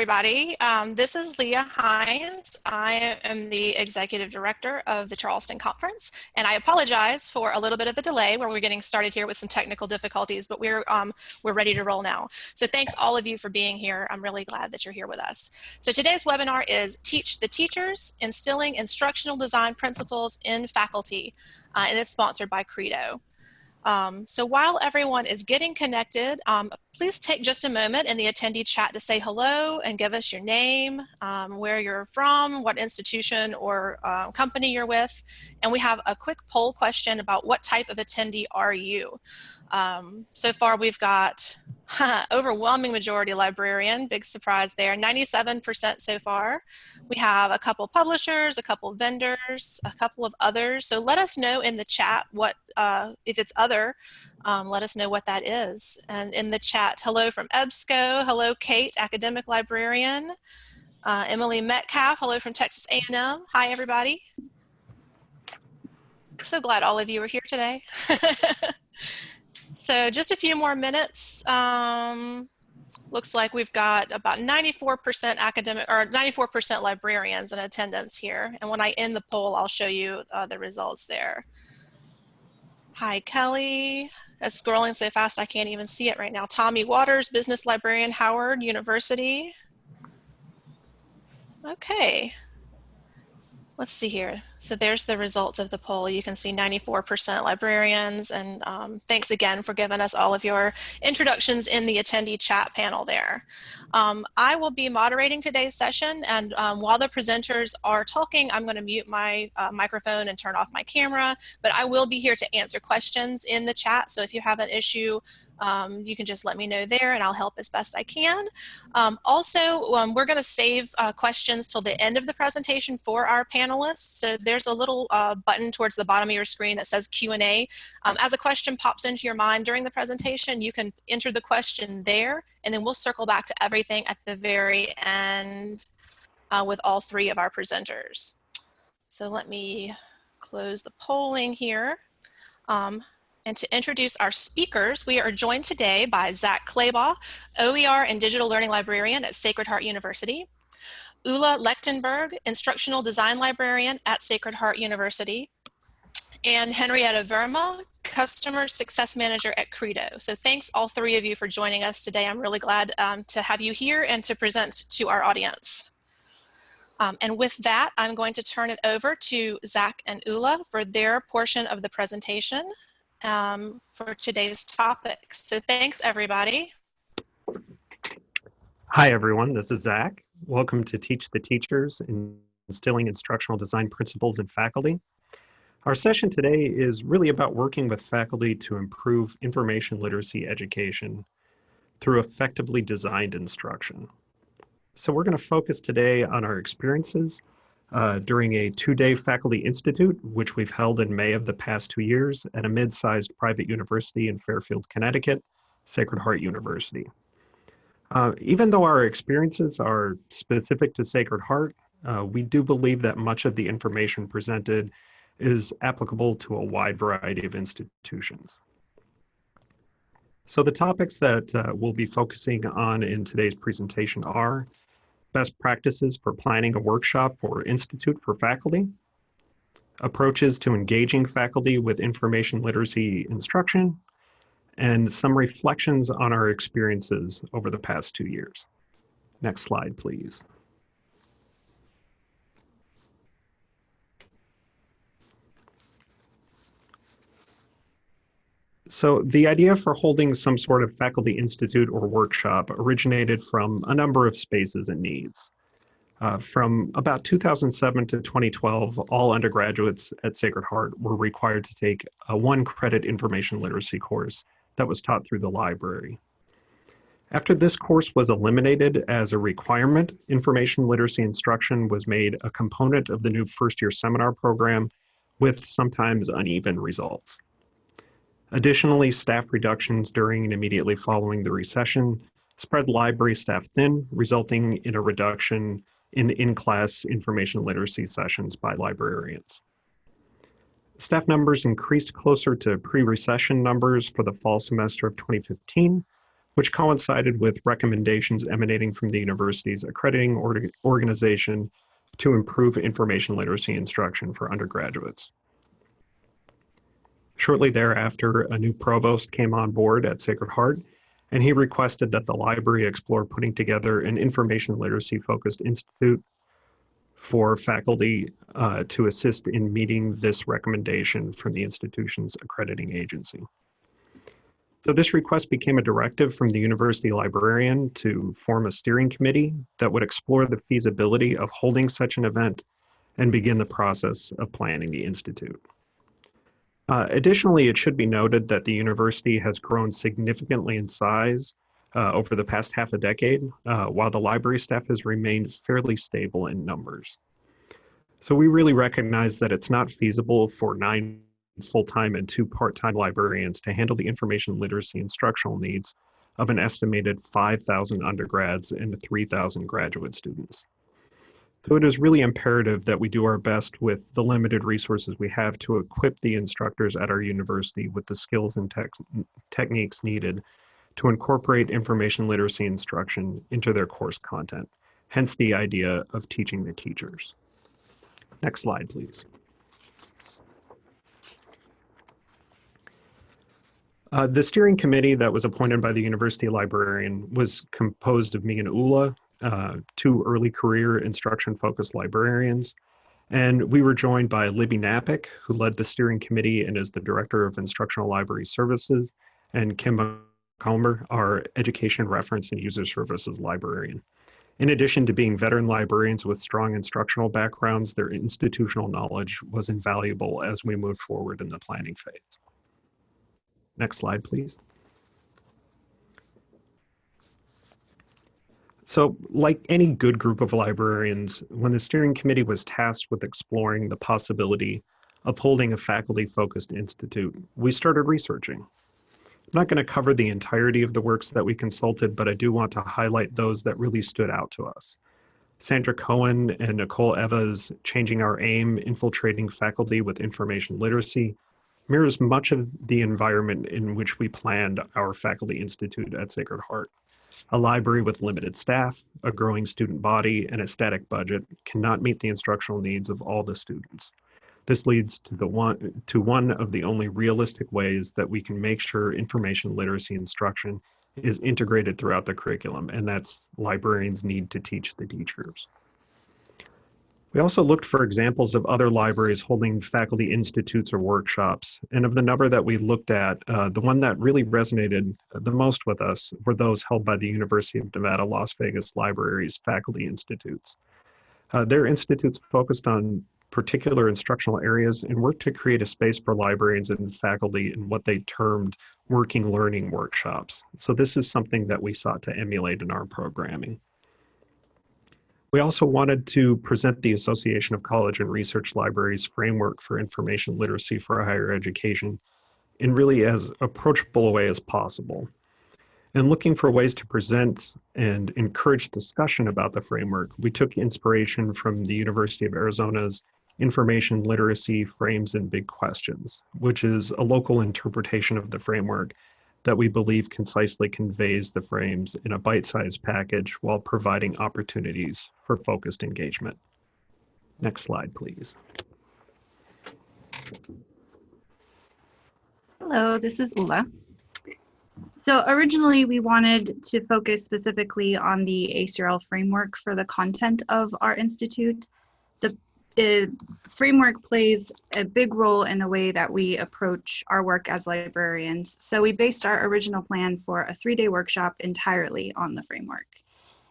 everybody. This is Leah Hines. I am the Executive Director of the Charleston Conference, and I apologize for a little bit of a delay where we're getting started here with some technical difficulties, but we're ready to roll now. So thanks all of you for being here. I'm really glad that you're here with us. So today's webinar is Teach the Teachers, Instilling Instructional Design Principles in Faculty, and it's sponsored by Credo. So while everyone is getting connected, please take just a moment in the attendee chat to say hello and give us your name, where you're from, what institution or company you're with. And we have a quick poll question about what type of attendee are you? So far we've got overwhelming majority librarian, big surprise there, 97% so far. We have a couple publishers, a couple vendors, a couple of others. So let us know in the chat what, if it's other, let us know what that is. And in the chat, hello from EBSCO, hello Kate, academic librarian, Emily Metcalf, hello from Texas A&M. Hi everybody. So glad all of you are here today. So just a few more minutes. Looks like we've got about 94% academic or 94% librarians in attendance here. And when I end the poll, I'll show you the results there. Hi, Kelly. It's scrolling so fast I can't even see it right now. Tommy Waters, business librarian, Howard University. Okay. Let's see here. So there's the results of the poll. You can see 94% librarians, and thanks again for giving us all of your introductions in the attendee chat panel there. I will be moderating today's session, and while the presenters are talking, I'm going to mute my microphone and turn off my camera, but I will be here to answer questions in the chat. So if you have an issue, you can just let me know there and I'll help as best I can. Also, we're going to save questions till the end of the presentation for our panelists. So there's a little button towards the bottom of your screen that says Q&A. As a question pops into your mind during the presentation, you can enter the question there, and then we'll circle back to everything at the very end with all three of our presenters. So let me close the polling here. And to introduce our speakers, we are joined today by Zach Claybaugh, OER and Digital Learning Librarian at Sacred Heart University, Ulla Lechtenberg, Instructional Design Librarian at Sacred Heart University, and Henrietta Verma, Customer Success Manager at Credo. So thanks all three of you for joining us today. I'm really glad to have you here and to present to our audience. And with that, I'm going to turn it over to Zach and Ulla for their portion of the presentation for today's topics. So thanks, everybody. Hi, everyone. This is Zach. Welcome to Teach the Teachers, Instilling Instructional Design Principles in Faculty. Our session today is really about working with faculty to improve information literacy education through effectively designed instruction. So we're going to focus today on our experiences during a two-day faculty institute, which we've held in May of the past 2 years at a mid-sized private university in Fairfield, Connecticut, Sacred Heart University. Even though our experiences are specific to Sacred Heart, we do believe that much of the information presented is applicable to a wide variety of institutions. So the topics that we'll be focusing on in today's presentation are best practices for planning a workshop or institute for faculty, approaches to engaging faculty with information literacy instruction, and some reflections on our experiences over the past 2 years. Next slide, please. So the idea for holding some sort of faculty institute or workshop originated from a number of spaces and needs. From about 2007 to 2012, all undergraduates at Sacred Heart were required to take a 1-credit information literacy course that was taught through the library. After this course was eliminated as a requirement, information literacy instruction was made a component of the new first-year seminar program with sometimes uneven results. Additionally, staff reductions during and immediately following the recession spread library staff thin, resulting in a reduction in in-class information literacy sessions by librarians. Staff numbers increased closer to pre-recession numbers for the fall semester of 2015, which coincided with recommendations emanating from the university's accrediting organization to improve information literacy instruction for undergraduates. Shortly thereafter, a new provost came on board at Sacred Heart, and he requested that the library explore putting together an information literacy focused institute for faculty to assist in meeting this recommendation from the institution's accrediting agency. So this request became a directive from the university librarian to form a steering committee that would explore the feasibility of holding such an event and begin the process of planning the institute. Additionally, it should be noted that the university has grown significantly in size over the past half a decade, while the library staff has remained fairly stable in numbers. So we really recognize that it's not feasible for 9 full-time and 2 part-time librarians to handle the information literacy instructional needs of an estimated 5,000 undergrads and 3,000 graduate students. So it is really imperative that we do our best with the limited resources we have to equip the instructors at our university with the skills and techniques needed to incorporate information literacy instruction into their course content, hence the idea of teaching the teachers. Next slide, please. The steering committee that was appointed by the university librarian was composed of me and Ula, 2 early career instruction-focused librarians, and we were joined by Libby Napick, who led the steering committee and is the director of instructional library services, and Kim Comer, our education reference and user services librarian. In addition to being veteran librarians with strong instructional backgrounds, their institutional knowledge was invaluable as we moved forward in the planning phase. Next slide, please. So, like any good group of librarians, when the steering committee was tasked with exploring the possibility of holding a faculty-focused institute, we started researching. I'm not going to cover the entirety of the works that we consulted, but I do want to highlight those that really stood out to us. Sandra Cohen and Nicole Eva's Changing Our Aim, Infiltrating Faculty with Information Literacy mirrors much of the environment in which we planned our Faculty Institute at Sacred Heart. A library with limited staff, a growing student body, and a static budget cannot meet the instructional needs of all the students. This leads to one of the only realistic ways that we can make sure information literacy instruction is integrated throughout the curriculum, and that's librarians need to teach the teachers. We also looked for examples of other libraries holding faculty institutes or workshops, and of the number that we looked at, the one that really resonated the most with us were those held by the University of Nevada, Las Vegas Libraries faculty institutes. Their institutes focused on particular instructional areas and worked to create a space for librarians and faculty in what they termed working learning workshops. So this is something that we sought to emulate in our programming. We also wanted to present the Association of College and Research Libraries framework for information literacy for higher education in really as approachable a way as possible. And looking for ways to present and encourage discussion about the framework, we took inspiration from the University of Arizona's Information Literacy Frames and Big Questions, which is a local interpretation of the framework that we believe concisely conveys the frames in a bite-sized package while providing opportunities for focused engagement. Next slide, please. Hello, this is Ula. So originally we wanted to focus specifically on the ACRL framework for the content of our institute. The framework plays a big role in the way that we approach our work as librarians. So we based our original plan for a 3-day workshop entirely on the framework.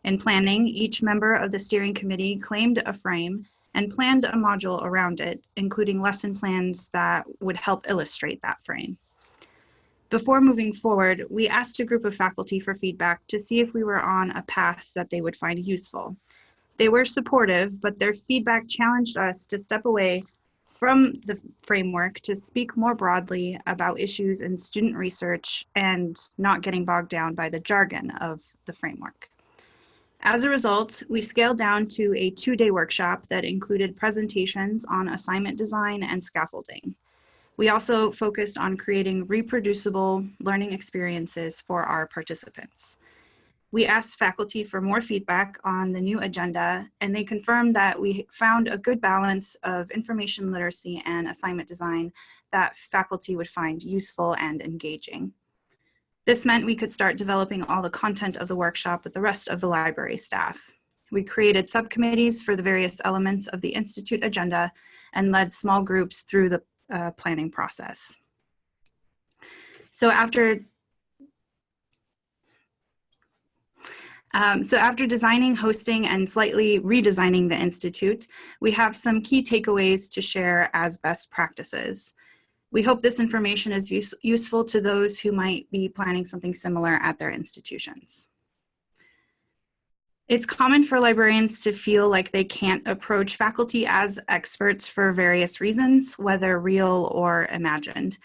In planning, each member of the steering committee claimed a frame and planned a module around it, including lesson plans that would help illustrate that frame. Before moving forward, we asked a group of faculty for feedback to see if we were on a path that they would find useful. They were supportive, but their feedback challenged us to step away from the framework to speak more broadly about issues in student research and not getting bogged down by the jargon of the framework. As a result, we scaled down to a 2-day workshop that included presentations on assignment design and scaffolding. We also focused on creating reproducible learning experiences for our participants. We asked faculty for more feedback on the new agenda, and they confirmed that we found a good balance of information literacy and assignment design that faculty would find useful and engaging. This meant we could start developing all the content of the workshop with the rest of the library staff. We created subcommittees for the various elements of the Institute agenda and led small groups through the planning process. So after designing, hosting, and slightly redesigning the Institute, we have some key takeaways to share as best practices. We hope this information is useful to those who might be planning something similar at their institutions. It's common for librarians to feel like they can't approach faculty as experts for various reasons, whether real or imagined.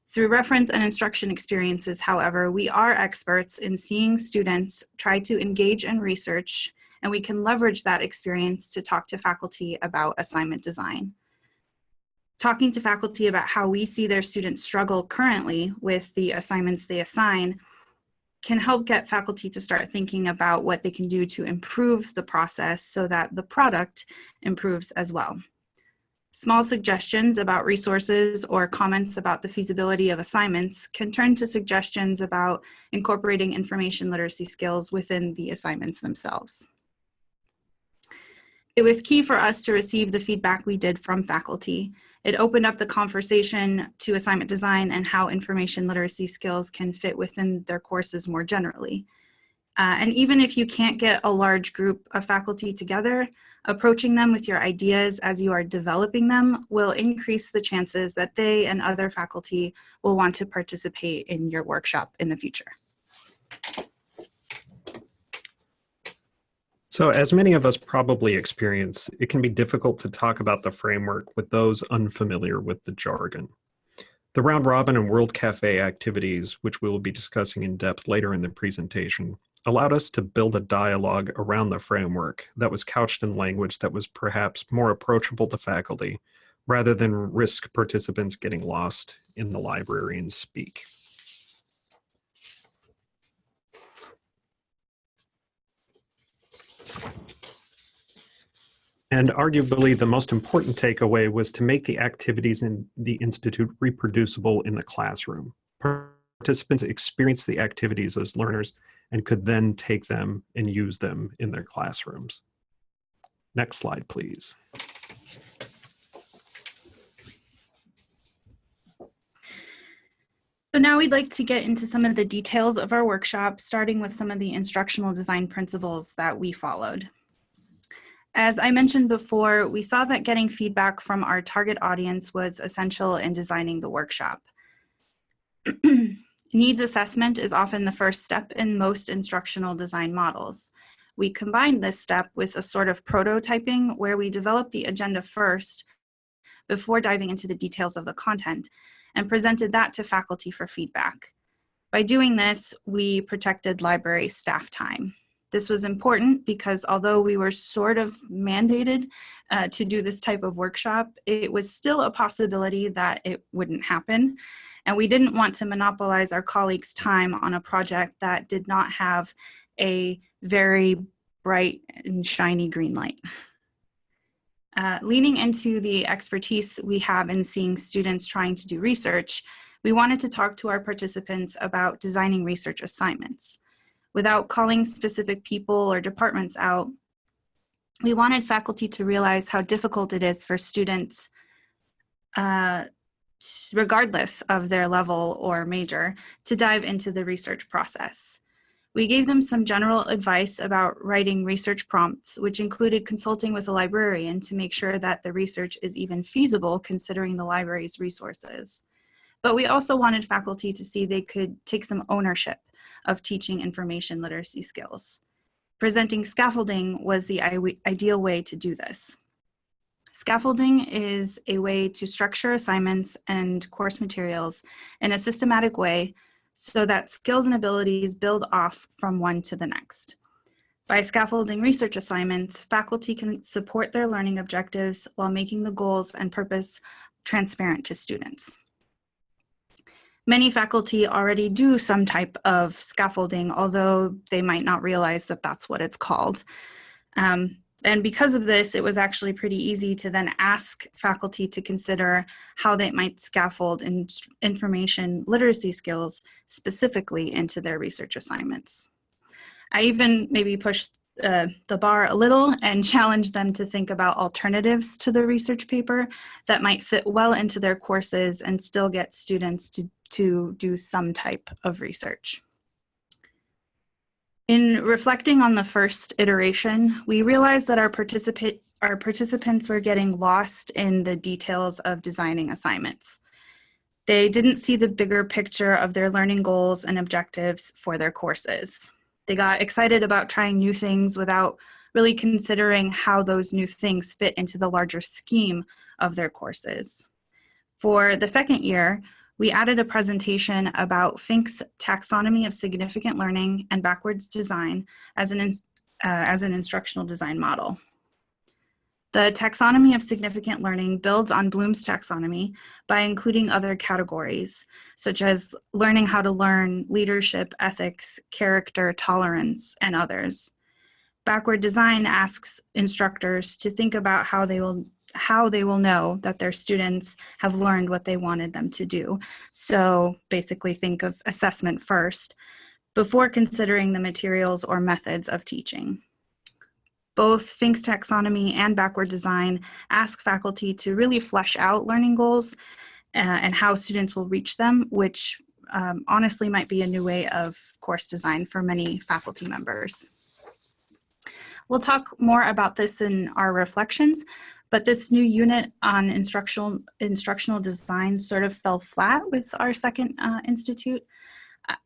Through reference and instruction experiences, however, we are experts in seeing students try to engage in research, and we can leverage that experience to talk to faculty about assignment design. Talking to faculty about how we see their students struggle currently with the assignments they assign can help get faculty to start thinking about what they can do to improve the process so that the product improves as well. Small suggestions about resources or comments about the feasibility of assignments can turn to suggestions about incorporating information literacy skills within the assignments themselves. It was key for us to receive the feedback we did from faculty. It opened up the conversation to assignment design and how information literacy skills can fit within their courses more generally. And even if you can't get a large group of faculty together, approaching them with your ideas as you are developing them will increase the chances that they and other faculty will want to participate in your workshop in the future. So as many of us probably experience, it can be difficult to talk about the framework with those unfamiliar with the jargon. The Round Robin and World Cafe activities, which we will be discussing in depth later in the presentation, allowed us to build a dialogue around the framework that was couched in language that was perhaps more approachable to faculty, rather than risk participants getting lost in the librarian's speak. And arguably the most important takeaway was to make the activities in the Institute reproducible in the classroom. Participants experienced the activities as learners and could then take them and use them in their classrooms. Next slide, please. So now we'd like to get into some of the details of our workshop, starting with some of the instructional design principles that we followed. As I mentioned before, we saw that getting feedback from our target audience was essential in designing the workshop. Needs assessment is often the first step in most instructional design models. We combined this step with a sort of prototyping where we developed the agenda first before diving into the details of the content and presented that to faculty for feedback. By doing this, we protected library staff time. This was important because although we were sort of mandated to do this type of workshop, it was still a possibility that it wouldn't happen. And we didn't want to monopolize our colleagues' time on a project that did not have a very bright and shiny green light. Leaning into the expertise we have in seeing students trying to do research, we wanted to talk to our participants about designing research assignments. Without calling specific people or departments out, we wanted faculty to realize how difficult it is for students, regardless of their level or major, to dive into the research process. We gave them some general advice about writing research prompts, which included consulting with a librarian to make sure that the research is even feasible considering the library's resources. But we also wanted faculty to see they could take some ownership of teaching information literacy skills. Presenting scaffolding was the ideal way to do this. Scaffolding is a way to structure assignments and course materials in a systematic way so that skills and abilities build off from one to the next. By scaffolding research assignments, faculty can support their learning objectives while making the goals and purpose transparent to students. Many faculty already do some type of scaffolding, although they might not realize that that's what it's called. And because of this, it was actually pretty easy to then ask faculty to consider how they might scaffold information literacy skills specifically into their research assignments. I even maybe pushed the bar a little and challenged them to think about alternatives to the research paper that might fit well into their courses and still get students to do some type of research. In reflecting on the first iteration, we realized that our participants were getting lost in the details of designing assignments. They didn't see the bigger picture of their learning goals and objectives for their courses. They got excited about trying new things without really considering how those new things fit into the larger scheme of their courses. For the second year, we added a presentation about Fink's taxonomy of significant learning and backwards design as an instructional design model. The taxonomy of significant learning builds on Bloom's taxonomy by including other categories, such as learning how to learn, leadership, ethics, character, tolerance, and others. Backward design asks instructors to think about how they will know that their students have learned what they wanted them to do. So basically think of assessment first before considering the materials or methods of teaching. Both Fink's taxonomy and backward design ask faculty to really flesh out learning goals and how students will reach them, which honestly might be a new way of course design for many faculty members. We'll talk more about this in our reflections, but this new unit on instructional design sort of fell flat with our second institute.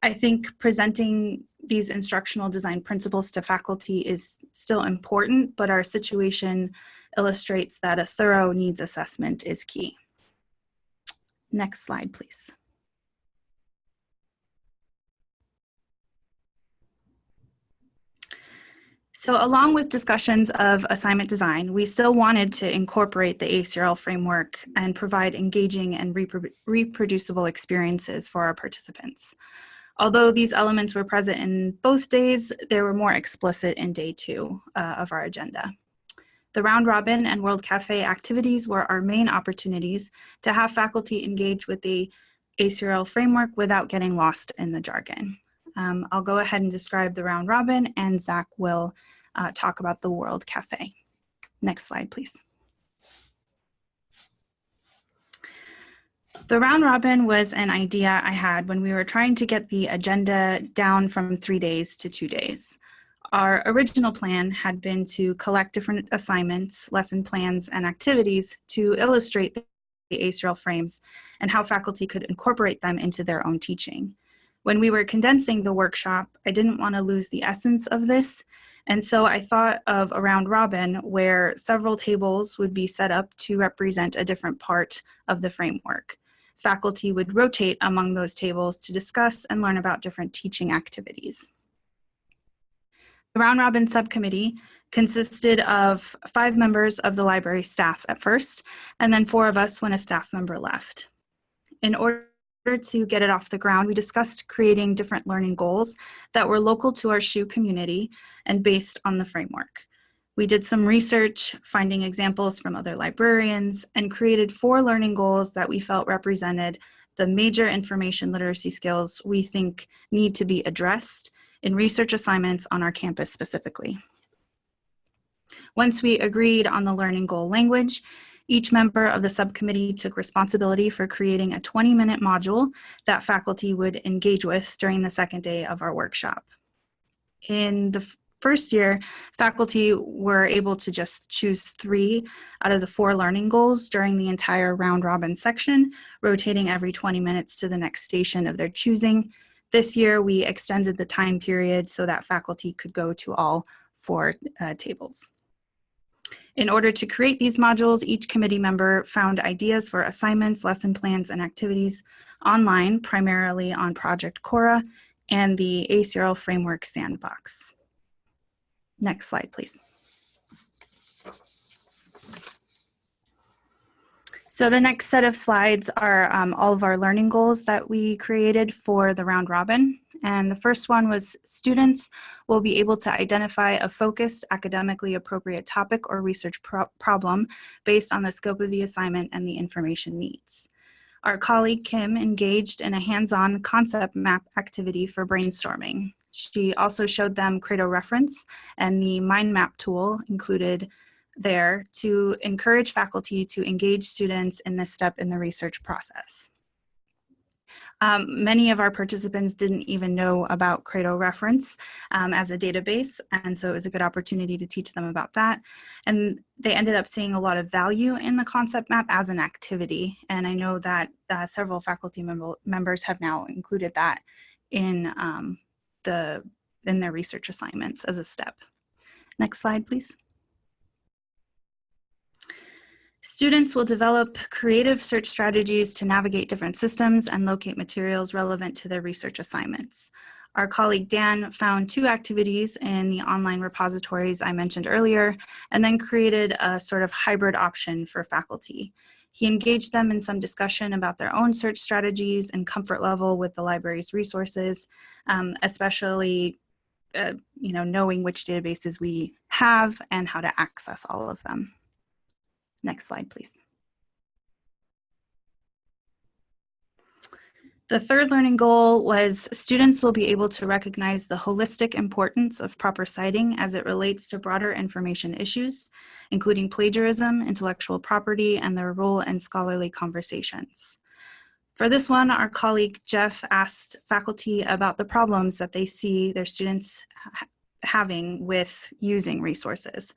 I think presenting these instructional design principles to faculty is still important, but our situation illustrates that a thorough needs assessment is key. Next slide, please. So along with discussions of assignment design, we still wanted to incorporate the ACRL framework and provide engaging and reproducible experiences for our participants. Although these elements were present in both days, they were more explicit in day 2 of our agenda. The round robin and World Cafe activities were our main opportunities to have faculty engage with the ACRL framework without getting lost in the jargon. I'll go ahead and describe the round robin, and Zach will talk about the World Cafe. Next slide, please. The round robin was an idea I had when we were trying to get the agenda down from 3 days to 2 days. Our original plan had been to collect different assignments, lesson plans, and activities to illustrate the ACRL frames and how faculty could incorporate them into their own teaching. When we were condensing the workshop, I didn't want to lose the essence of this, and so I thought of a round robin where several tables would be set up to represent a different part of the framework. Faculty would rotate among those tables to discuss and learn about different teaching activities. The round robin subcommittee consisted of 5 members of the library staff at first, and then 4 of us when a staff member left. In order to get it off the ground, we discussed creating different learning goals that were local to our SHU community and based on the framework. We did some research, finding examples from other librarians, and created 4 learning goals that we felt represented the major information literacy skills we think need to be addressed in research assignments on our campus specifically. Once we agreed on the learning goal language, each member of the subcommittee took responsibility for creating a 20-minute module that faculty would engage with during the second day of our workshop. In the first year, faculty were able to just choose 3 out of the 4 learning goals during the entire round robin section, rotating every 20 minutes to the next station of their choosing. This year, we extended the time period so that faculty could go to all 4 tables. In order to create these modules, each committee member found ideas for assignments, lesson plans, and activities online, primarily on Project Cora and the ACRL Framework Sandbox. Next slide, please. So the next set of slides are all of our learning goals that we created for the round robin. And the first one was students will be able to identify a focused, academically appropriate topic or research problem based on the scope of the assignment and the information needs. Our colleague Kim engaged in a hands-on concept map activity for brainstorming. She also showed them Credo reference and the mind map tool included there to encourage faculty to engage students in this step in the research process. Many of our participants didn't even know about Credo reference as a database, and so it was a good opportunity to teach them about that. And they ended up seeing a lot of value in the concept map as an activity, and I know that several faculty members have now included that in their research assignments as a step. Next slide, please. Students will develop creative search strategies to navigate different systems and locate materials relevant to their research assignments. Our colleague Dan found 2 activities in the online repositories I mentioned earlier, and then created a sort of hybrid option for faculty. He engaged them in some discussion about their own search strategies and comfort level with the library's resources, especially knowing which databases we have and how to access all of them. Next slide, please. The third learning goal was students will be able to recognize the holistic importance of proper citing as it relates to broader information issues, including plagiarism, intellectual property, and their role in scholarly conversations. For this one, our colleague Jeff asked faculty about the problems that they see their students having with using resources.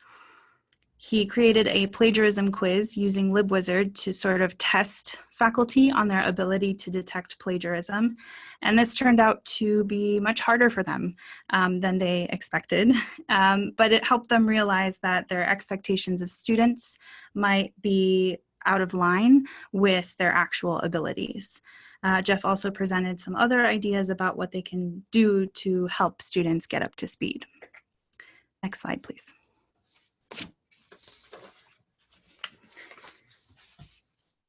He created a plagiarism quiz using LibWizard to sort of test faculty on their ability to detect plagiarism. And this turned out to be much harder for them than they expected. But it helped them realize that their expectations of students might be out of line with their actual abilities. Jeff also presented some other ideas about what they can do to help students get up to speed. Next slide, please.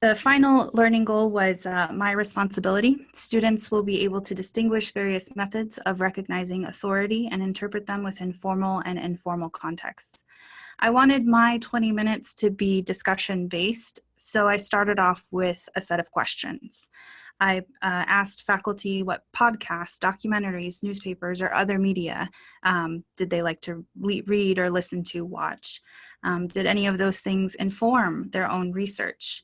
The final learning goal was my responsibility. Students will be able to distinguish various methods of recognizing authority and interpret them within formal and informal contexts. I wanted my 20 minutes to be discussion-based, so I started off with a set of questions. I asked faculty what podcasts, documentaries, newspapers, or other media did they like to read or listen to, watch? Did any of those things inform their own research?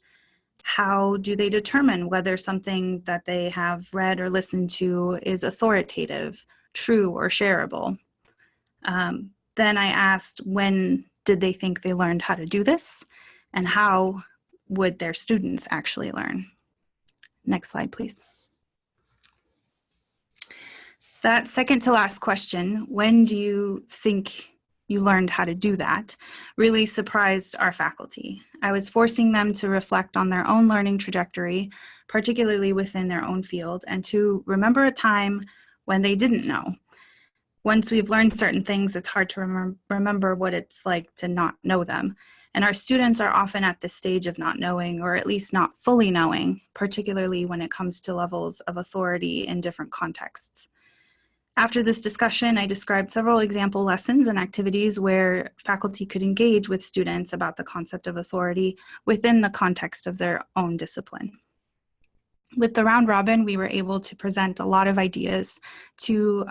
How do they determine whether something that they have read or listened to is authoritative, true, or shareable? Then I asked, when did they think they learned how to do this? And how would their students actually learn? Next slide, please. That second to last question, when do you think you learned how to do that, really surprised our faculty. I was forcing them to reflect on their own learning trajectory, particularly within their own field, and to remember a time when they didn't know. Once we've learned certain things, it's hard to remember what it's like to not know them. And our students are often at this stage of not knowing, or at least not fully knowing, particularly when it comes to levels of authority in different contexts. After this discussion, I described several example lessons and activities where faculty could engage with students about the concept of authority within the context of their own discipline. With the round robin, we were able to present a lot of ideas to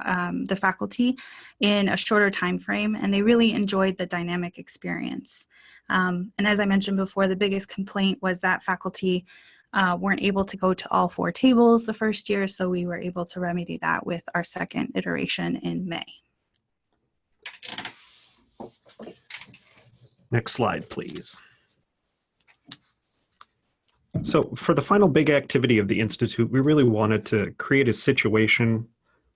the faculty in a shorter time frame, and they really enjoyed the dynamic experience. And as I mentioned before, the biggest complaint was that faculty weren't able to go to all 4 tables the first year, so we were able to remedy that with our second iteration in May. Next slide, please. So for the final big activity of the Institute, we really wanted to create a situation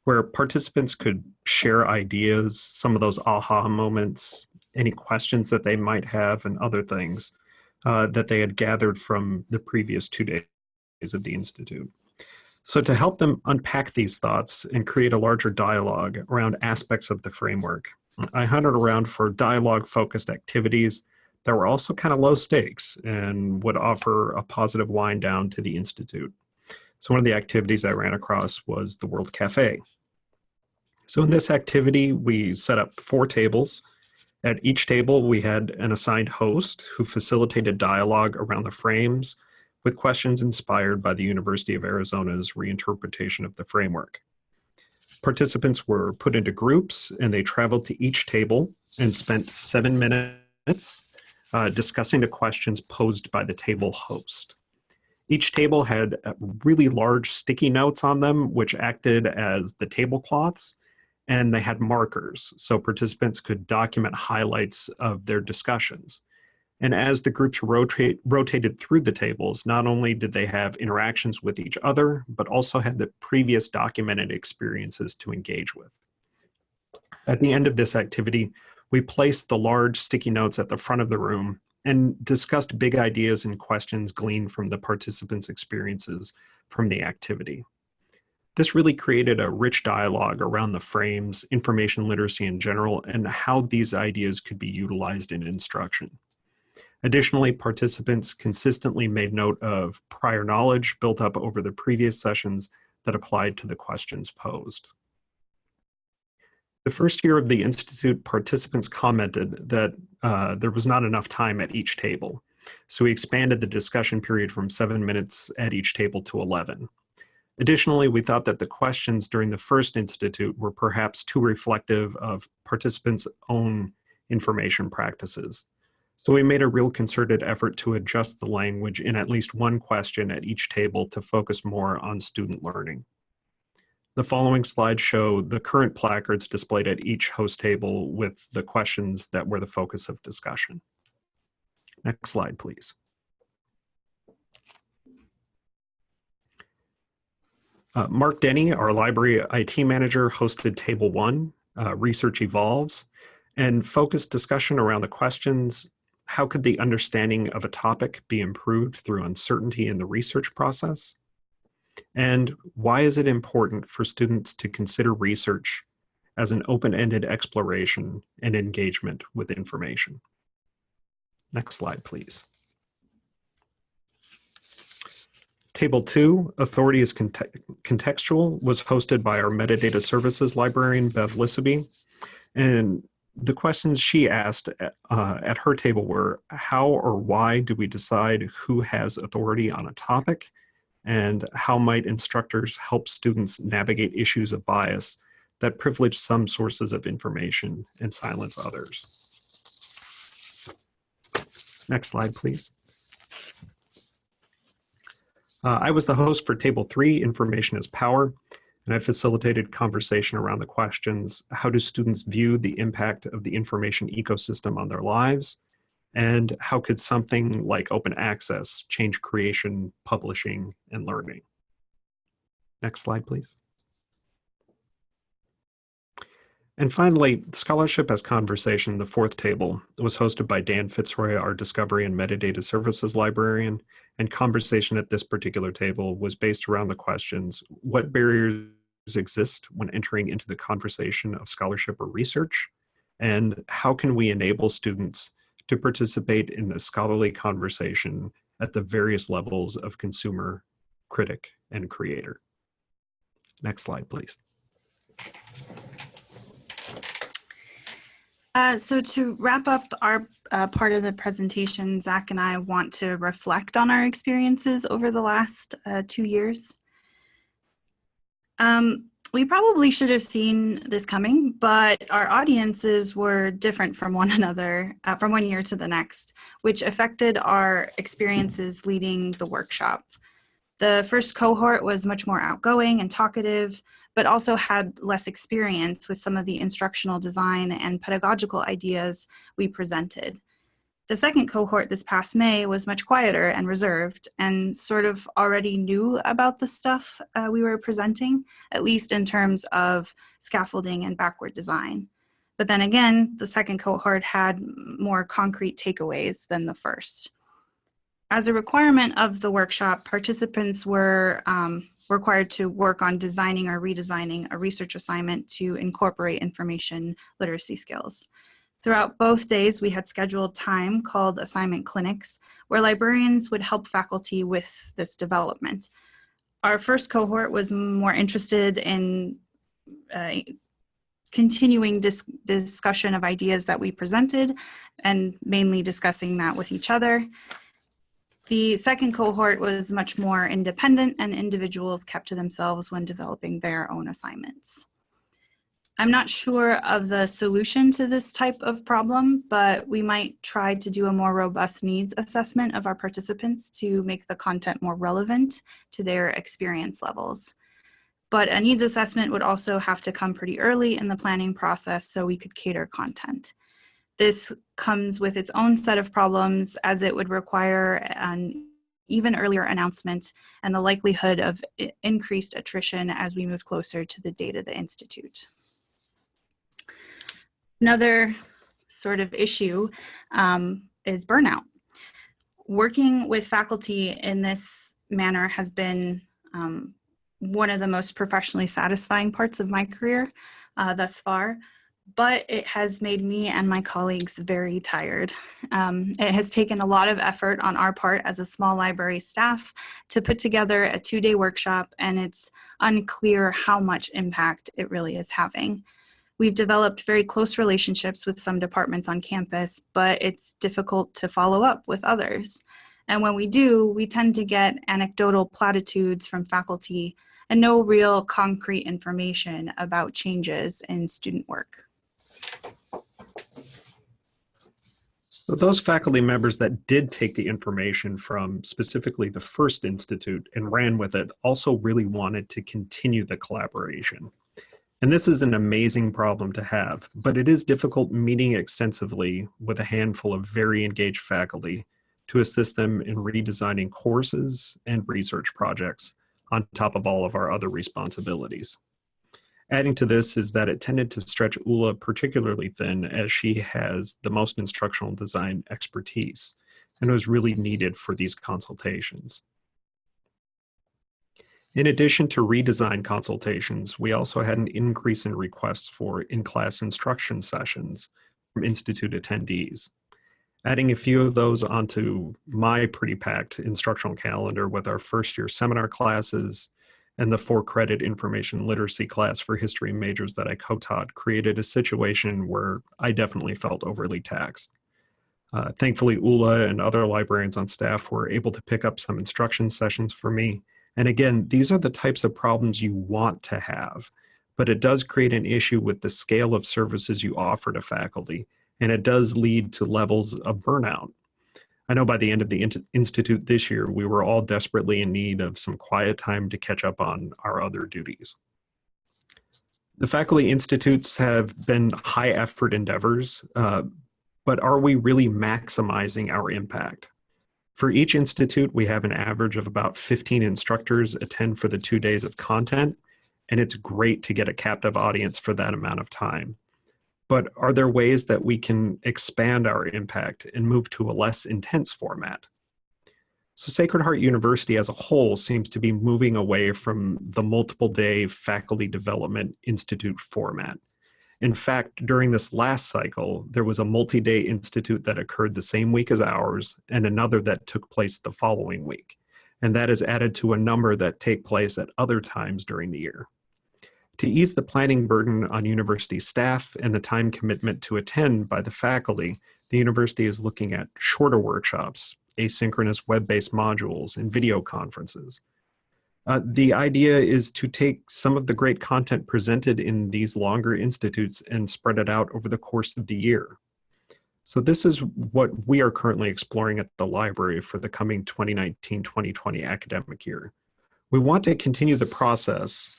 where participants could share ideas, some of those aha moments, any questions that they might have, and other things that they had gathered from the previous 2 days of the Institute. So to help them unpack these thoughts and create a larger dialogue around aspects of the framework, I hunted around for dialogue-focused activities that were also kind of low stakes and would offer a positive wind down to the Institute. So one of the activities I ran across was the World Cafe. So in this activity, we set up 4 tables. At each table, we had an assigned host who facilitated dialogue around the frames with questions inspired by the University of Arizona's reinterpretation of the framework. Participants were put into groups and they traveled to each table and spent 7 minutes discussing the questions posed by the table host. Each table had really large sticky notes on them, which acted as the tablecloths, and they had markers, so participants could document highlights of their discussions. And as the groups rotated through the tables, not only did they have interactions with each other, but also had the previous documented experiences to engage with. At the end of this activity, we placed the large sticky notes at the front of the room and discussed big ideas and questions gleaned from the participants' experiences from the activity. This really created a rich dialogue around the frames, information literacy in general, and how these ideas could be utilized in instruction. Additionally, participants consistently made note of prior knowledge built up over the previous sessions that applied to the questions posed. The first year of the Institute, participants commented that there was not enough time at each table. So we expanded the discussion period from 7 minutes at each table to 11. Additionally, we thought that the questions during the first institute were perhaps too reflective of participants' own information practices. So we made a real concerted effort to adjust the language in at least one question at each table to focus more on student learning. The following slides show the current placards displayed at each host table with the questions that were the focus of discussion. Next slide, please. Mark Denny, our library IT manager, hosted Table 1, Research Evolves, and focused discussion around the questions: how could the understanding of a topic be improved through uncertainty in the research process? And why is it important for students to consider research as an open-ended exploration and engagement with information? Next slide, please. Table 2, Authority is Contextual, was hosted by our metadata services librarian, Bev Lissaby. And the questions she asked at her table were: how or why do we decide who has authority on a topic? And how might instructors help students navigate issues of bias that privilege some sources of information and silence others? Next slide, please. I was the host for Table 3, Information is Power, and I facilitated conversation around the questions: how do students view the impact of the information ecosystem on their lives? And how could something like open access change creation, publishing, and learning? Next slide, please. And finally, Scholarship as Conversation, the 4th table, was hosted by Dan Fitzroy, our Discovery and Metadata Services librarian, and conversation at this particular table was based around the questions: what barriers exist when entering into the conversation of scholarship or research? And how can we enable students to participate in the scholarly conversation at the various levels of consumer, critic, and creator? Next slide, please. So to wrap up our part of the presentation, Zach and I want to reflect on our experiences over the last 2 years. We probably should have seen this coming, but our audiences were different from one another from one year to the next, which affected our experiences leading the workshop. The first cohort was much more outgoing and talkative, but also had less experience with some of the instructional design and pedagogical ideas we presented. The second cohort this past May was much quieter and reserved and sort of already knew about the stuff we were presenting, at least in terms of scaffolding and backward design. But then again, the second cohort had more concrete takeaways than the first. As a requirement of the workshop, participants were required to work on designing or redesigning a research assignment to incorporate information literacy skills. Throughout both days, we had scheduled time called assignment clinics, where librarians would help faculty with this development. Our first cohort was more interested in continuing discussion of ideas that we presented and mainly discussing that with each other. The second cohort was much more independent, and individuals kept to themselves when developing their own assignments. I'm not sure of the solution to this type of problem, but we might try to do a more robust needs assessment of our participants to make the content more relevant to their experience levels. But a needs assessment would also have to come pretty early in the planning process so we could cater content. This comes with its own set of problems, as it would require an even earlier announcement and the likelihood of increased attrition as we move closer to the date of the Institute. Another sort of issue is burnout. Working with faculty in this manner has been one of the most professionally satisfying parts of my career thus far, but it has made me and my colleagues very tired. It has taken a lot of effort on our part as a small library staff to put together a 2-day workshop, and it's unclear how much impact it really is having. We've developed very close relationships with some departments on campus, but it's difficult to follow up with others. And when we do, we tend to get anecdotal platitudes from faculty and no real concrete information about changes in student work. So those faculty members that did take the information from specifically the first institute and ran with it also really wanted to continue the collaboration. And this is an amazing problem to have, but it is difficult meeting extensively with a handful of very engaged faculty to assist them in redesigning courses and research projects on top of all of our other responsibilities. Adding to this is that it tended to stretch Ula particularly thin, as she has the most instructional design expertise and was really needed for these consultations. In addition to redesign consultations, we also had an increase in requests for in-class instruction sessions from Institute attendees. Adding a few of those onto my pretty packed instructional calendar with our first-year seminar classes and the 4-credit information literacy class for history majors that I co-taught created a situation where I definitely felt overly taxed. Thankfully, Ula and other librarians on staff were able to pick up some instruction sessions for me. And again, these are the types of problems you want to have, but it does create an issue with the scale of services you offer to faculty, and it does lead to levels of burnout. I know by the end of the Institute this year, we were all desperately in need of some quiet time to catch up on our other duties. The faculty institutes have been high effort endeavors, but are we really maximizing our impact? For each institute, we have an average of about 15 instructors attend for the 2 days of content, and it's great to get a captive audience for that amount of time. But are there ways that we can expand our impact and move to a less intense format? So Sacred Heart University as a whole seems to be moving away from the multiple day faculty development institute format. In fact, during this last cycle, there was a multi-day institute that occurred the same week as ours and another that took place the following week. And that is added to a number that take place at other times during the year. To ease the planning burden on university staff and the time commitment to attend by the faculty, the university is looking at shorter workshops, asynchronous web-based modules, and video conferences. The idea is to take some of the great content presented in these longer institutes and spread it out over the course of the year. So this is what we are currently exploring at the library for the coming 2019-2020 academic year. We want to continue the process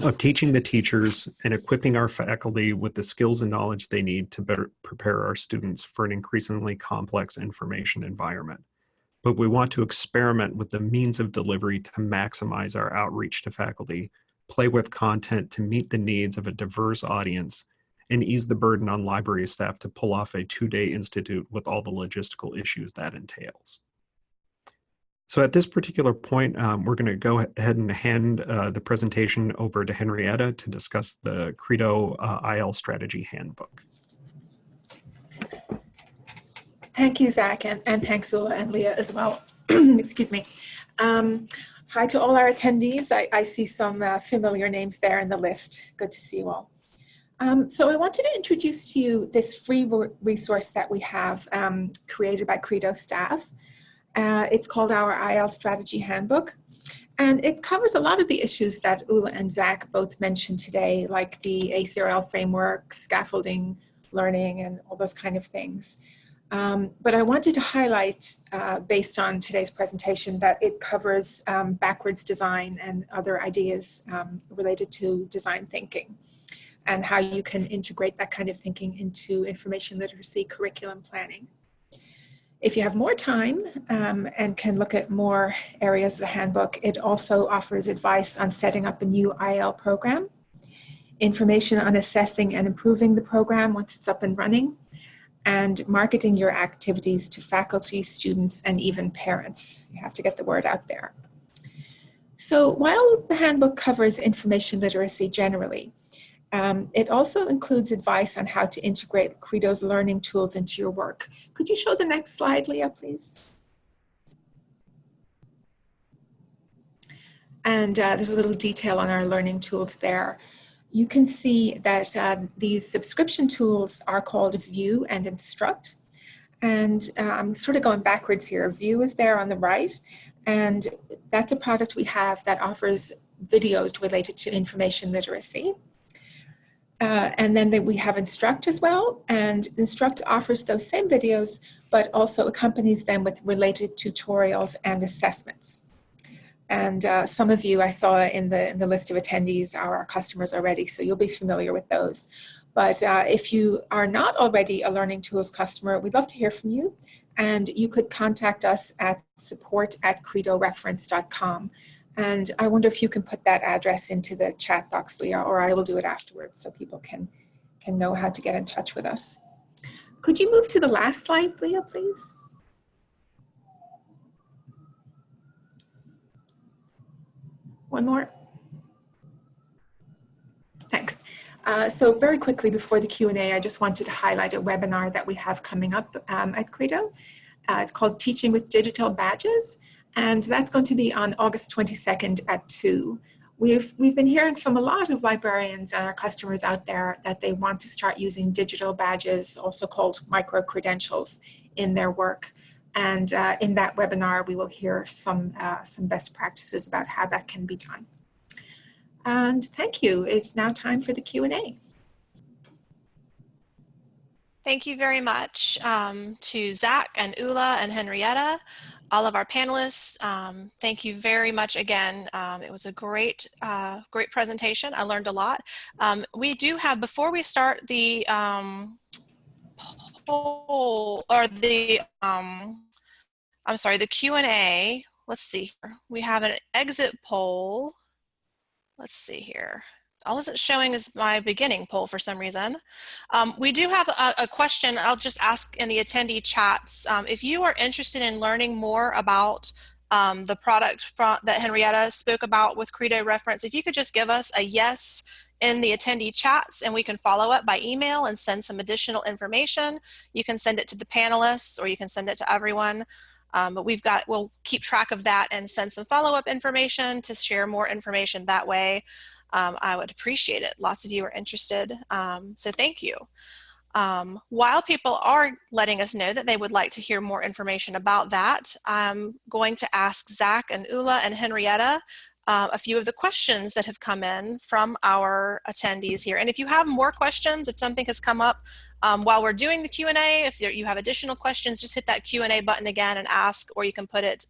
of teaching the teachers and equipping our faculty with the skills and knowledge they need to better prepare our students for an increasingly complex information environment. But we want to experiment with the means of delivery to maximize our outreach to faculty, play with content to meet the needs of a diverse audience, and ease the burden on library staff to pull off a 2-day institute with all the logistical issues that entails. So at this particular point, we're going to go ahead and hand the presentation over to Henrietta to discuss the Credo IL Strategy Handbook. Thank you, Zach, and thanks, Ula and Leah as well. Excuse me. Hi to all our attendees. I see some familiar names there in the list. Good to see you all. So I wanted to introduce to you this free resource that we have created by Credo staff. It's called our IL Strategy Handbook. And it covers a lot of the issues that Ula and Zach both mentioned today, like the ACRL framework, scaffolding, learning, and all those kind of things. But I wanted to highlight, based on today's presentation, that it covers backwards design and other ideas related to design thinking, and how you can integrate that kind of thinking into information literacy curriculum planning. If you have more time and can look at more areas of the handbook, it also offers advice on setting up a new IL program, information on assessing and improving the program once it's up and running, and marketing your activities to faculty, students, and even parents. You have to get the word out there. So while the handbook covers information literacy generally, it also includes advice on how to integrate Credo's learning tools into your work. Could you show the next slide, Leah, please? And there's a little detail on our learning tools there. You can see that these subscription tools are called View and Instruct. And I'm sort of going backwards here. View is there on the right, and that's a product we have that offers videos related to information literacy. And then we have Instruct as well, and Instruct offers those same videos, but also accompanies them with related tutorials and assessments. And some of you I saw in the list of attendees are our customers already, so you'll be familiar with those. But if you are not already a Learning Tools customer, we'd love to hear from you. And you could contact us at support@credoreference.com. And I wonder if you can put that address into the chat box, Leah, or I will do it afterwards so people can know how to get in touch with us. Could you move to the last slide, Leah, please? One more. Thanks. So very quickly before the Q&A, I just wanted to highlight a webinar that we have coming up at Credo. It's called Teaching with Digital Badges, and that's going to be on August 22nd at 2. We've been hearing from a lot of librarians and our customers out there that they want to start using digital badges, also called micro-credentials, in their work. And in that webinar, we will hear some best practices about how that can be done. And thank you. It's now time for the Q&A. Thank you very much to Zach and Ula and Henrietta, all of our panelists. Thank you very much again. It was a great presentation. I learned a lot. We do have, before we start the poll, or the, I'm sorry, the Q&A, let's see here. We have an exit poll. Let's see here. All it's showing is my beginning poll for some reason. We do have a question I'll just ask in the attendee chats. If you are interested in learning more about the product that Henrietta spoke about with Credo Reference, if you could just give us a yes in the attendee chats, and we can follow up by email and send some additional information. You can send it to the panelists, or you can send it to everyone. But we'll keep track of that and send some follow-up information to share more information that way. I would appreciate it. Lots of you are interested, so thank you. While people are letting us know that they would like to hear more information about that, I'm going to ask Zach and Ula and Henrietta a few of the questions that have come in from our attendees here. And if you have more questions, if something has come up while we're doing the Q&A, if you have additional questions, just hit that Q&A button again and ask, or you can put it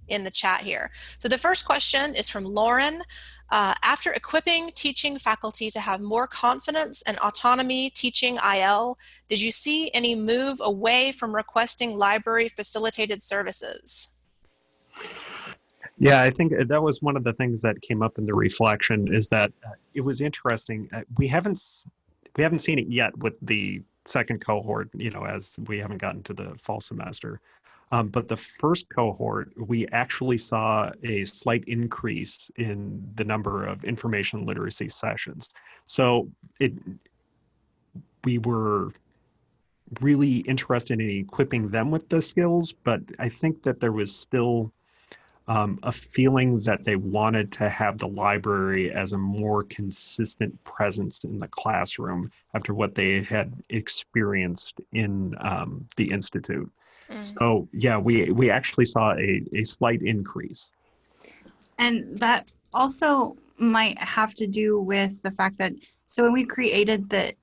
in the chat here. So the first question is from Lauren. After equipping teaching faculty to have more confidence and autonomy teaching IL, did you see any move away from requesting library facilitated services? Yeah, I think that was one of the things that came up in the reflection, is that it was interesting. We haven't seen it yet with the second cohort, as we haven't gotten to the fall semester. But the first cohort, we actually saw a slight increase in the number of information literacy sessions. So we were really interested in equipping them with the skills, but I think that there was still a feeling that they wanted to have the library as a more consistent presence in the classroom after what they had experienced in the Institute. Mm. So yeah, we actually saw a slight increase. And that also might have to do with the fact that, so when we created the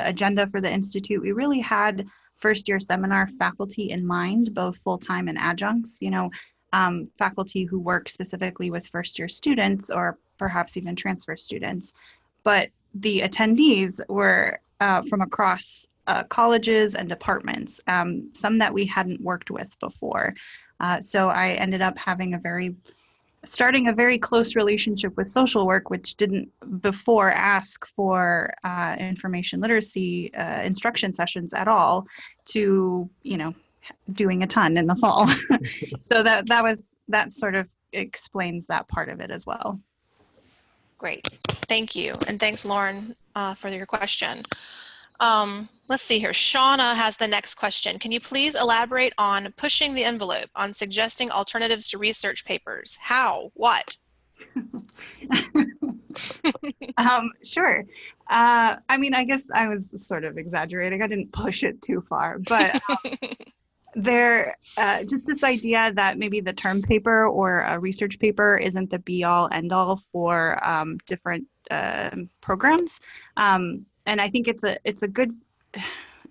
agenda for the Institute, we really had first year seminar faculty in mind, both full-time and adjuncts, faculty who work specifically with first year students or perhaps even transfer students. But the attendees were from across colleges and departments, some that we hadn't worked with before. So I ended up starting a very close relationship with social work, which didn't before ask for information literacy instruction sessions at all, to doing a ton in the fall. So that sort of explains that part of it as well. Great, thank you, and thanks, Lauren, for your question. Let's see here. Shauna has the next question. Can you please elaborate on pushing the envelope, on suggesting alternatives to research papers? How? What? Sure. I guess I was sort of exaggerating. I didn't push it too far, but just this idea that maybe the term paper or a research paper isn't the be all end all for different programs. And I think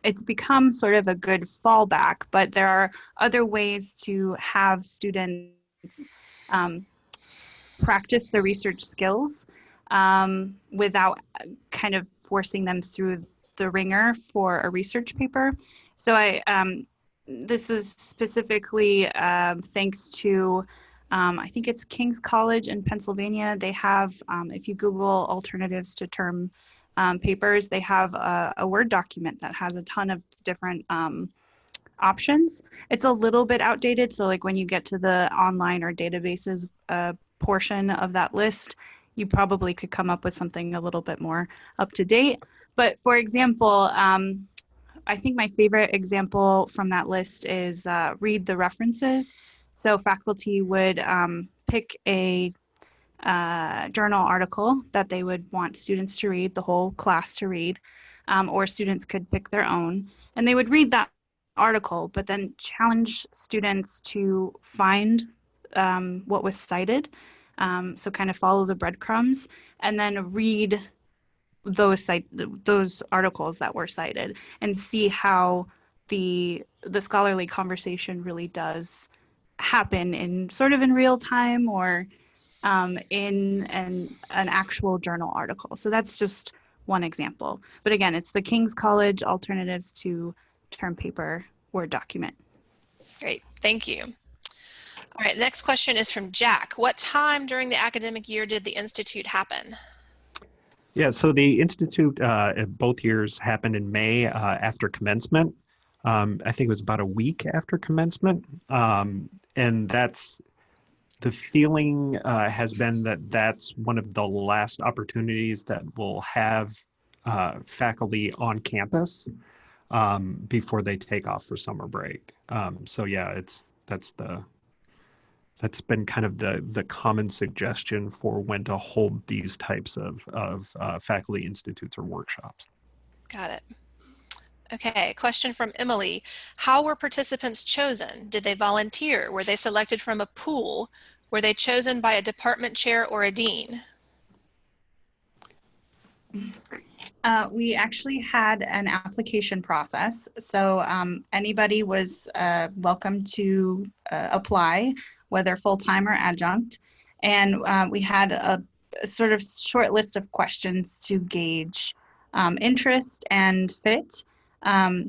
it's become sort of a good fallback, but there are other ways to have students practice the research skills without kind of forcing them through the ringer for a research paper. So this is specifically thanks to, I think it's King's College in Pennsylvania. They have, if you Google alternatives to term papers, they have a Word document that has a ton of different options. It's a little bit outdated. So like when you get to the online or databases portion of that list, you probably could come up with something a little bit more up to date. But for example, I think my favorite example from that list is read the references. So faculty would pick a journal article that they would want students to read, the whole class to read, or students could pick their own, and they would read that article, but then challenge students to find what was cited. So kind of follow the breadcrumbs and then read those articles that were cited and see how the scholarly conversation really does happen in sort of in real time or in an actual journal article. So that's just one example. But again, it's the King's College Alternatives to Term Paper Word document. Great, thank you. All right, next question is from Jack. What time during the academic year did the Institute happen? Yeah, so the Institute both years happened in May after commencement. I think it was about a week after commencement. And the feeling has been that that's one of the last opportunities that we'll have faculty on campus before they take off for summer break. So yeah, that's been kind of the common suggestion for when to hold these types of faculty institutes or workshops. Got it. Okay, question from Emily. How were participants chosen? Did they volunteer? Were they selected from a pool? Were they chosen by a department chair or a dean? We actually had an application process. So anybody was welcome to apply, whether full-time or adjunct. And we had a sort of short list of questions to gauge interest and fit.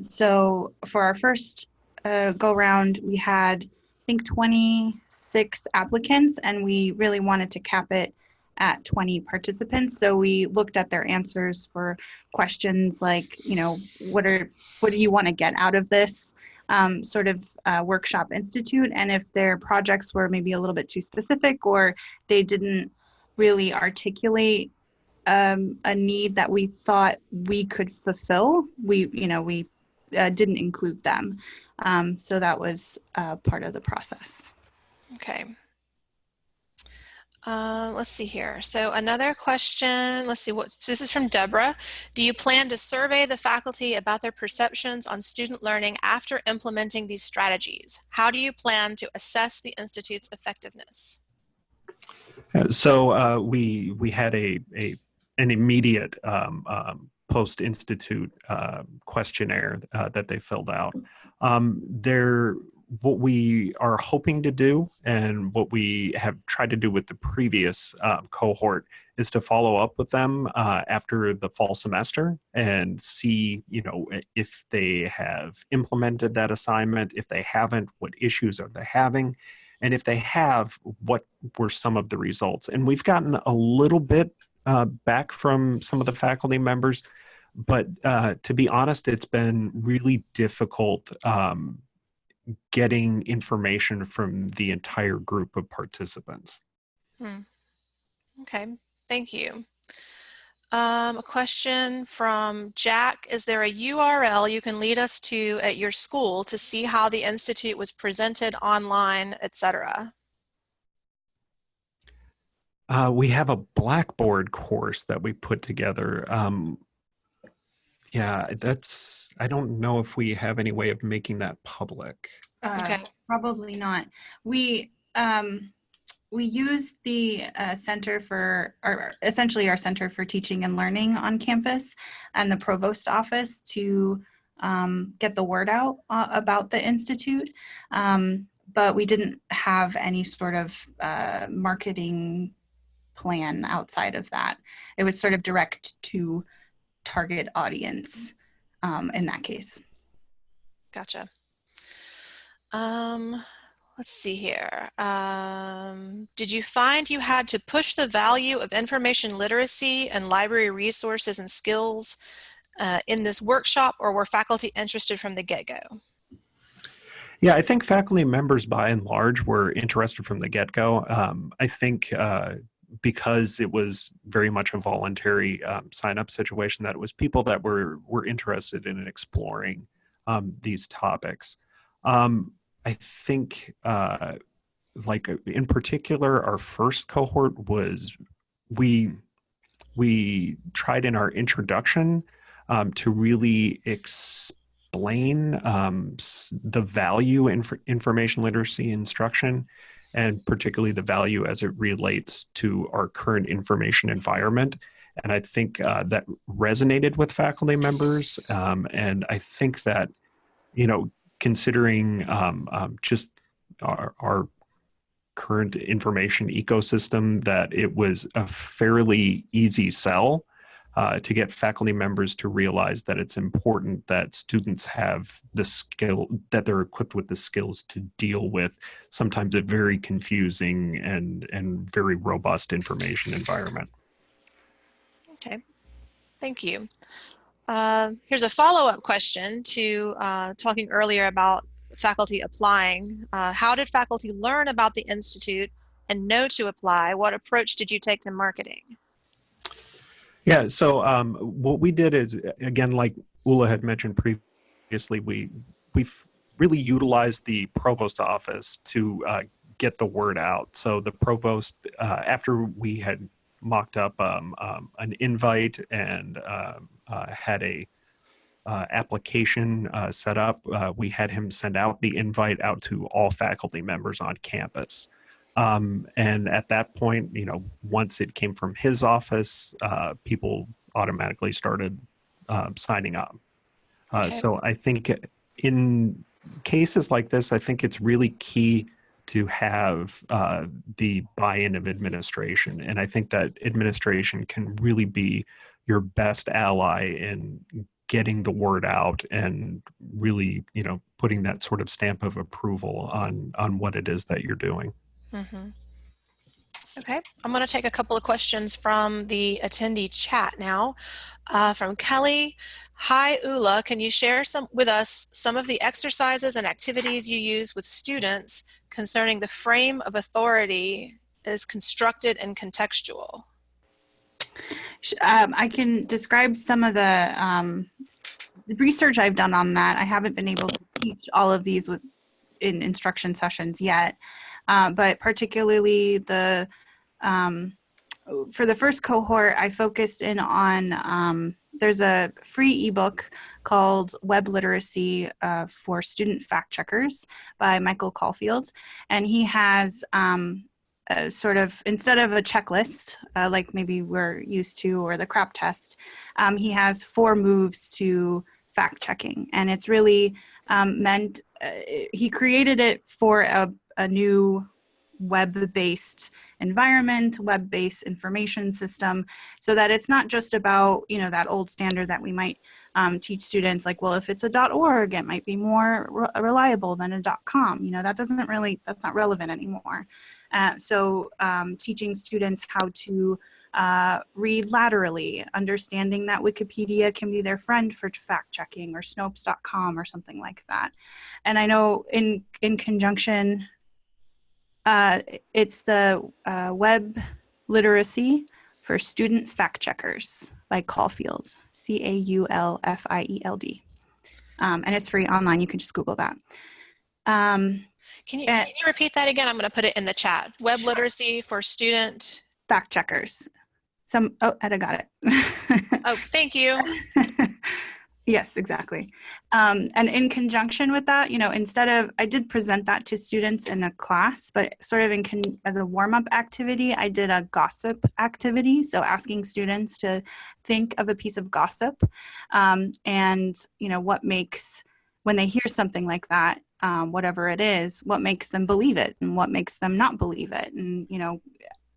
So for our first go round, we had, I think, 26 applicants, and we really wanted to cap it at 20 participants. So we looked at their answers for questions like, what do you want to get out of this sort of workshop institute? And if their projects were maybe a little bit too specific or they didn't really articulate a need that we thought we could fulfill, we didn't include them. So that was part of the process. Okay. Let's see here. So another question, let's see what, so this is from Deborah. Do you plan to survey the faculty about their perceptions on student learning after implementing these strategies? How do you plan to assess the Institute's effectiveness? So we had an immediate post-institute questionnaire that they filled out. What we are hoping to do, and what we have tried to do with the previous cohort, is to follow up with them after the fall semester and see, if they have implemented that assignment. If they haven't, what issues are they having? And if they have, what were some of the results? And we've gotten a little bit back from some of the faculty members, but to be honest, it's been really difficult getting information from the entire group of participants. Okay, thank you. A question from Jack. Is there a URL you can lead us to at your school to see how the Institute was presented online, etc.? We have a Blackboard course that we put together. Yeah, I don't know if we have any way of making that public. Okay. Probably not. We use the Center for, or essentially our Center for Teaching and Learning on campus and the provost office to get the word out about the Institute. But we didn't have any sort of marketing plan outside of that. It was sort of direct to target audience in that case. Gotcha. Let's see here. Did you find you had to push the value of information literacy and library resources and skills in this workshop, or were faculty interested from the get-go? Yeah, I think faculty members by and large were interested from the get-go. I think because it was very much a voluntary sign-up situation, that it was people that were interested in exploring these topics. I think, like in particular, our first cohort was we tried in our introduction to really explain the value in information literacy instruction, and particularly the value as it relates to our current information environment. And I think that resonated with faculty members. And I think that, considering just our current information ecosystem, that it was a fairly easy sell to get faculty members to realize that it's important that students have the skill, that they're equipped with the skills to deal with sometimes a very confusing and very robust information environment. Okay, thank you. Here's a follow-up question to talking earlier about faculty applying. How did faculty learn about the Institute and know to apply? What approach did you take to marketing? Yeah, so what we did is, again, like Ula had mentioned previously, we've really utilized the provost office to get the word out. So the provost, after we had mocked up an invite and had a application set up, we had him send out the invite out to all faculty members on campus. And at that point, once it came from his office, people automatically started signing up. Okay. So I think in cases like this, I think it's really key to have the buy-in of administration. And I think that administration can really be your best ally in getting the word out and really, putting that sort of stamp of approval on what it is that you're doing. Mm-hmm. Okay, I'm going to take a couple of questions from the attendee chat now. From Kelly. Hi, Ula. Can you share with us some of the exercises and activities you use with students concerning the frame of authority is constructed and contextual? I can describe some of the research I've done on that, I haven't been able to teach all of these in instruction sessions yet, but particularly for the first cohort, I focused in on, there's a free ebook called Web Literacy for Student Fact Checkers by Michael Caulfield. And he has sort of, instead of a checklist, like maybe we're used to, or the CRAP test, he has 4 moves to fact checking. And it's really meant, he created it for a new web-based environment, web-based information system, so that it's not just about, you know, that old standard that we might teach students, like, well, if it's a .org, it might be more reliable than a .com. You know, that's not relevant anymore. So teaching students how to read laterally, understanding that Wikipedia can be their friend for fact checking, or Snopes.com or something like that. And I know in conjunction, it's the Web Literacy for Student Fact Checkers by Caulfield, Caulfield. And it's free online. You can just Google that. Can you repeat that again? I'm going to put it in the chat. Web Literacy for Student Fact Checkers. Etta got it. Oh, thank you. Yes, exactly. And in conjunction with that, you know, I did present that to students in a class, but sort of as a warm-up activity, I did a gossip activity. So asking students to think of a piece of gossip, and, you know, what makes, when they hear something like that, whatever it is, what makes them believe it and what makes them not believe it. And, you know,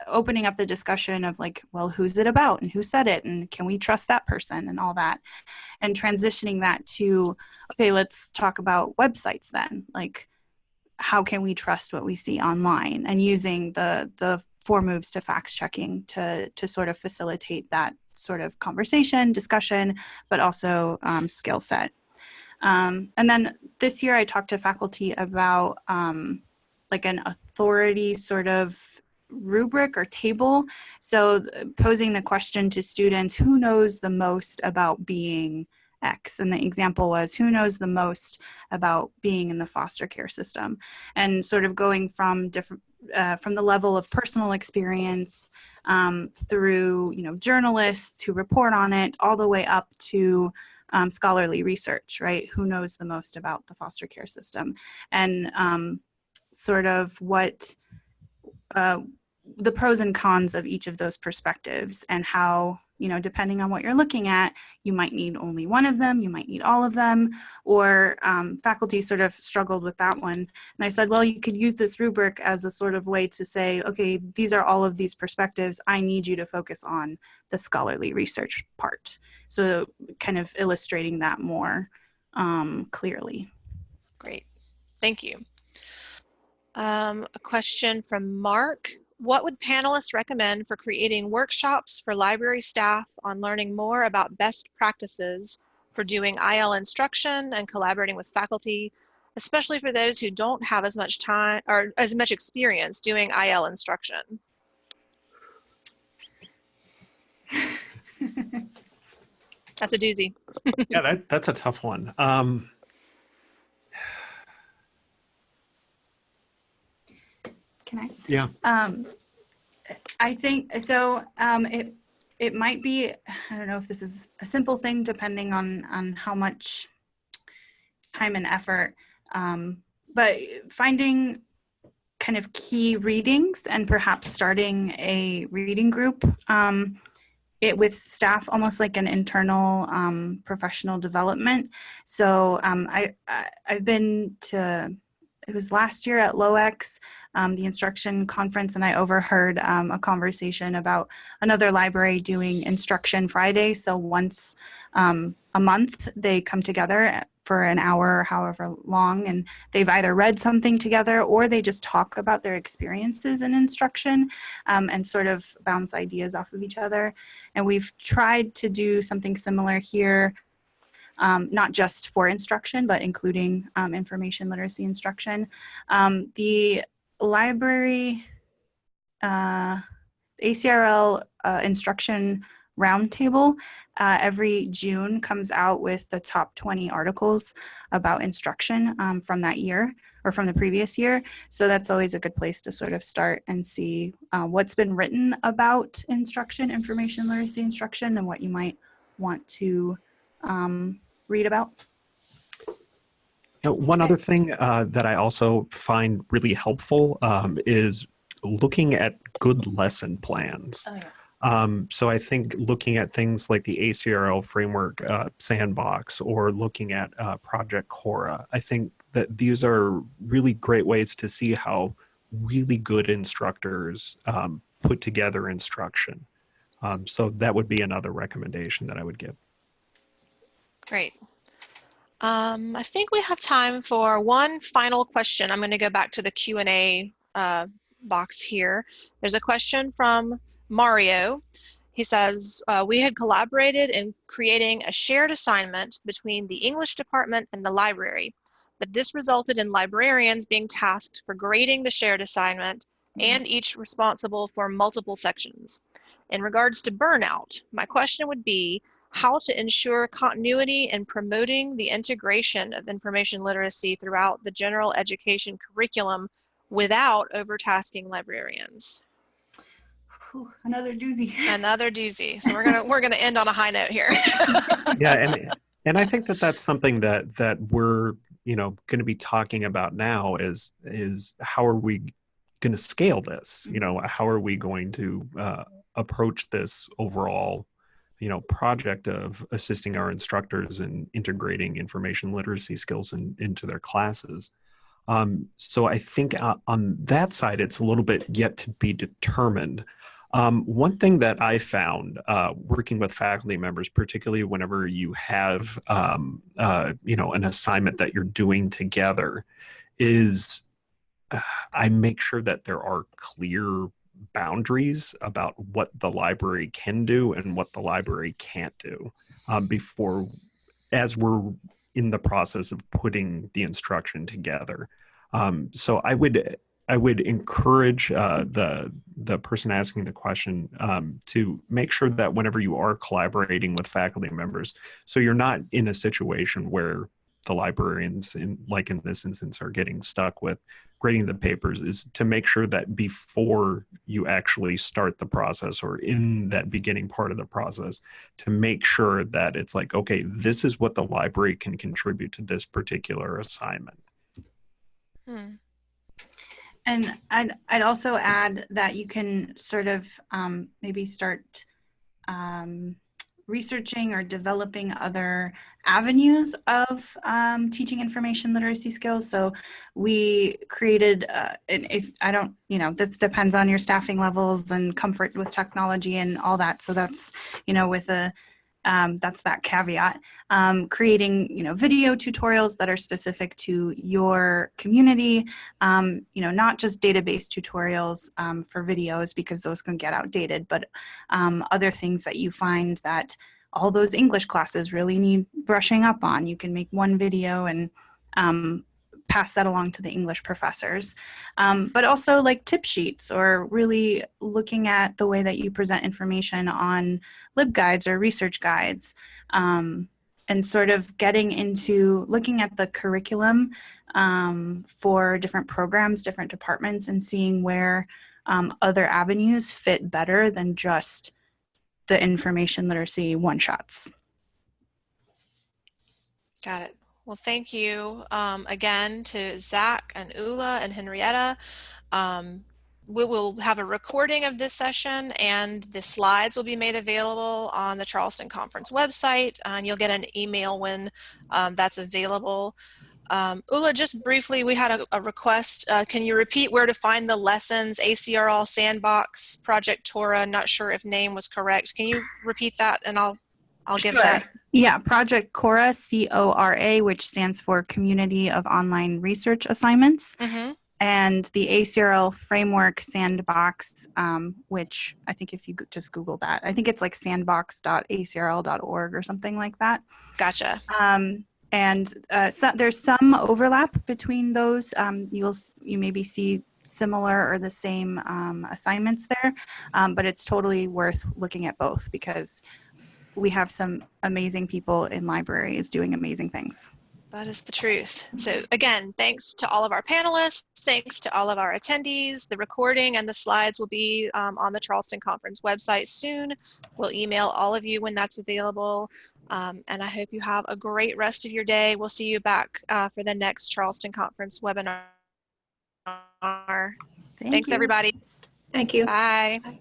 opening up the discussion of, like, well, who's it about and who said it and can we trust that person and all that, and transitioning that to, okay, let's talk about websites then. Like, how can we trust what we see online, and using the 4 moves to fact checking to sort of facilitate that sort of conversation, discussion, but also skill set. And then this year I talked to faculty about like an authority sort of rubric or table. So posing the question to students, who knows the most about being X? And the example was, who knows the most about being in the foster care system? And sort of going from different, from the level of personal experience through, you know, journalists who report on it, all the way up to scholarly research, right? Who knows the most about the foster care system? And sort of what the pros and cons of each of those perspectives, and how, you know, depending on what you're looking at, you might need only one of them, you might need all of them, or faculty sort of struggled with that one. And I said, well, you could use this rubric as a sort of way to say, okay, these are all of these perspectives. I need you to focus on the scholarly research part. So kind of illustrating that more clearly. Great. Thank you. A question from Mark. What would panelists recommend for creating workshops for library staff on learning more about best practices for doing IL instruction and collaborating with faculty, especially for those who don't have as much time or as much experience doing IL instruction? That's a doozy. Yeah, that's a tough one. Can I? Yeah. I think so. It might be, I don't know if this is a simple thing, depending on how much time and effort, but finding kind of key readings and perhaps starting a reading group with staff, almost like an internal professional development. So I've been to, it was last year at LOEX, the instruction conference, and I overheard a conversation about another library doing Instruction Friday. So once a month, they come together for an hour, however long, and they've either read something together or they just talk about their experiences in instruction and sort of bounce ideas off of each other. And we've tried to do something similar here, not just for instruction, but including information literacy instruction. The library, ACRL instruction roundtable. Every June comes out with the top 20 articles about instruction from that year or from the previous year. So that's always a good place to sort of start and see what's been written about instruction, information literacy instruction, and what you might want to read about. One other thing that I also find really helpful is looking at good lesson plans. Oh, yeah. So I think looking at things like the ACRL framework sandbox or looking at Project Cora, I think that these are really great ways to see how really good instructors put together instruction. So that would be another recommendation that I would give. Great. I think we have time for one final question. I'm going to go back to the Q&A box here. There's a question from Mario. He says, we had collaborated in creating a shared assignment between the English department and the library, but this resulted in librarians being tasked for grading the shared assignment and each responsible for multiple sections. In regards to burnout, my question would be, how to ensure continuity in promoting the integration of information literacy throughout the general education curriculum without overtasking librarians. Whew, another doozy. Another doozy. So we're gonna end on a high note here. Yeah, and I think that that's something that we're going to be talking about now is how are we going to scale this? How are we going to approach this overall project of assisting our instructors in integrating information literacy skills into their classes. So I think on that side, it's a little bit yet to be determined. One thing that I found working with faculty members, particularly whenever you have an assignment that you're doing together, is I make sure that there are clear boundaries about what the library can do and what the library can't do as we're in the process of putting the instruction together. So I would encourage the person asking the question to make sure that whenever you are collaborating with faculty members, so you're not in a situation where the librarians, like in this instance, are getting stuck with grading the papers, is to make sure that before you actually start the process or in that beginning part of the process, to make sure that it's like, okay, this is what the library can contribute to this particular assignment. And I'd also add that you can sort of maybe start researching or developing other avenues of teaching information literacy skills. So we created, and if I don't, this depends on your staffing levels and comfort with technology and all that. So that's, with that's that caveat. Creating, video tutorials that are specific to your community, not just database tutorials for videos because those can get outdated, but other things that you find that all those English classes really need brushing up on. You can make one video and pass that along to the English professors. But also like tip sheets or really looking at the way that you present information on LibGuides or research guides, and sort of getting into looking at the curriculum for different programs, different departments, and seeing where other avenues fit better than just the information literacy one-shots. Got it. Well, thank you again to Zach and Ula and Henrietta. We will have a recording of this session and the slides will be made available on the Charleston Conference website, and you'll get an email when that's available. Ula, just briefly, we had a request. Can you repeat where to find the lessons? ACRL Sandbox, Project Tora, not sure if name was correct. Can you repeat that and I'll give that. Yeah, Project Cora, CORA, which stands for Community of Online Research Assignments. Mm-hmm. And the ACRL Framework Sandbox, which I think if you just Google that, I think it's like sandbox.acrl.org or something like that. Gotcha. So there's some overlap between those. You maybe see similar or the same assignments there, but it's totally worth looking at both because we have some amazing people in libraries doing amazing things. That is the truth. So again, thanks to all of our panelists, thanks to all of our attendees. The recording and the slides will be on the Charleston Conference website soon. We'll email all of you when that's available. And I hope you have a great rest of your day. We'll see you back for the next Charleston Conference webinar. Thanks, you. everybody. Thank you. Bye. Bye.